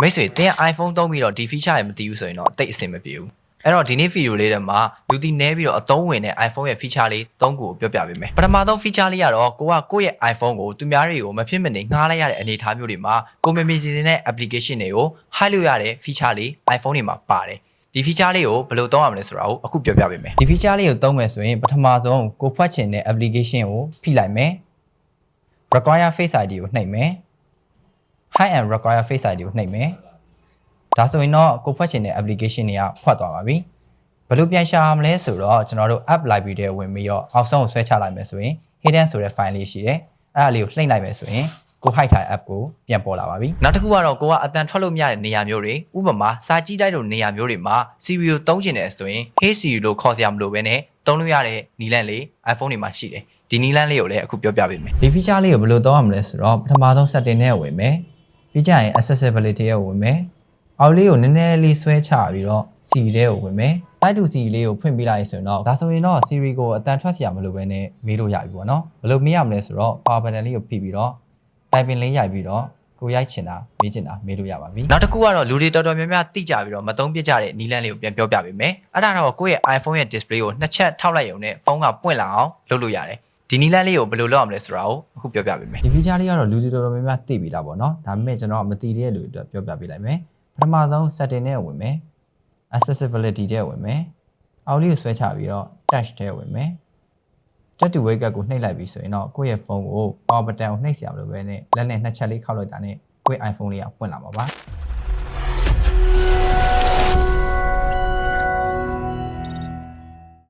မိတ်ဆွေတင် iPhone သုံးပြီးတော့ဒီ feature တွေမသိဘူးဆိုရင်တော့တိတ်အဆင်မပြေဘူးအဲ့တော့ဒီနေ့ဗီဒီယိုလေးထဲမှာလူတီနဲပြီးတော့အသုံးဝင်တဲ့ iPhone ရဲ့ feature လေး၃ခုကိုပြောပြပေးမယ်ပထမဆုံး feature လေးကတော့ကိုယ့်ရဲ့ iPhone ကိုသူများတွေကိုမဖြစ်မနေငှားလိုက်ရတဲ့အနေအထားမျိုးတွေမှာကိုမမီစီစဉ်တဲ့ application တွေကို hide လုပ်ရတဲ့ feature လေး iPhone တွေမှာပါတယ်ဒီ feature လေးကိုဘယ်လိုသုံးရမလဲဆိုတာကိုအခုပြောပြပေးမယ်ဒီ feature လေးကိုသုံးမယ်ဆိုရင်ပထမဆုံးကိုဖွက်ချင်တဲ့ application ကိုဖိလိုက်မယ် require face ID ကိုနှိပ်မယ် hide and require face ID ကိုနှိပ်မယ်ဒါဆိုရင်တော့ကိုဖွက်ချင်တဲ့ application တွေကဖွက်သွားပါပြီဘယ်လိုပြန်ရှာရမလဲဆိုတော့ကျွန်တော်တို့ app library ထဲဝင်ပြီးတော့အောက်ဆုံးကိုဆွဲချလိုက်မယ်ဆိုရင် hidden ဆိုတဲ့ file လေးရှိတယ်အဲ့ဒါလေးကိုလှိမ့်လိုက်မယ်ဆိုရင်ကို hide ထားတဲ့ app ကိုပြန်ပေါ်လာပါပြီနောက်တစ်ခုကတော့ကိုကအတန်ထွက်လို့မရတဲ့နေရာမျိုးတွေဥပမာစာကြည့်တိုက်လိုနေရာမျိုးတွေမှာ Siri ကိုသုံးချင်တယ်ဆိုရင် Hey Siri လို့ခေါ်စရာမလိုဘဲနဲ့သုံးလို့ရတဲ့နီလန်းလေး iPhone တွေမှာရှိတယ်ဒီနီလန်းလေးကိုလည်းအခုပြောပြပေးမယ်ဒီ feature လေးကိုဘယ်လိုသုံးရမလဲဆိုတော့ပထမဆုံး setting နဲ့ဝင်မယ်ပြီးကြရင် accessibility ရဲ့ဝင်မယ်အောက်လေးကိုနည်းနည်းလေးဆွဲချပြီးတော့ Siri ထဲကိုဝင်မယ်။ Type to Siri လေးကိုဖွင့်ပြလိုက်ဆိုတော့ဒါဆိုရင်တော့ Siri ကိုအတန်ထွက်စရာမလိုဘဲနဲ့မေးလို့ရပြီပေါ့နော်။ဘယ်လိုမေးရမလဲဆိုတော့ power button လေးကိုဖိပြီးတော့ typing လေးရိုက်ပြီးတော့ကိုရိုက်ချင်တာမေးချင်တာမေးလို့ရပါပြီ။နောက်တစ်ခုကတော့လူတွေတော်တော်များများသိကြပြီးတော့မသုံးပြကြတဲ့နီလန်းလေးကိုပြန်ပြောပြပေးမယ်။အဲ့ဒါတော့ကိုယ့်ရဲ့ iPhone ရဲ့ display ကိုနှစ်ချက်ထောက်လိုက်ရုံနဲ့ဖုန်းကပွင့်လာအောင်လုပ်လို့ရတယ်။ဒီနီလန်းလေးကိုဘယ်လိုလုပ်ရမလဲဆိုတာကိုအခုပြောပြပေးမယ်။ဒီ feature လေးကတော့လူတွေတော်တော်များများသိပြီလားပေါ့နော်။ဒါပေမဲ့ကျွန်တော်မသိတဲ့လူတွေအတွက်ပြောပြပေးလိုက်မယ်။ပထမဆုံး setting နဲ့ဝင်မယ် accessibility ထဲဝင်မယ်အောက်လေးကိုဆွဲချပြီးတော့ touch ထဲဝင်မယ် touch to wake up ကိုနှိပ်လိုက်ပြီးဆိုရင်တော့ကိုယ့်ရဲ့ဖုန်းကို power button ကိုနှိပ်စရာမလိုပဲနဲ့လက်နဲ့နှစ်ချက်လေးခောက်လိုက်တာနဲ့ကိုယ့် iPhone လေးကပွင့်လာမှာပါ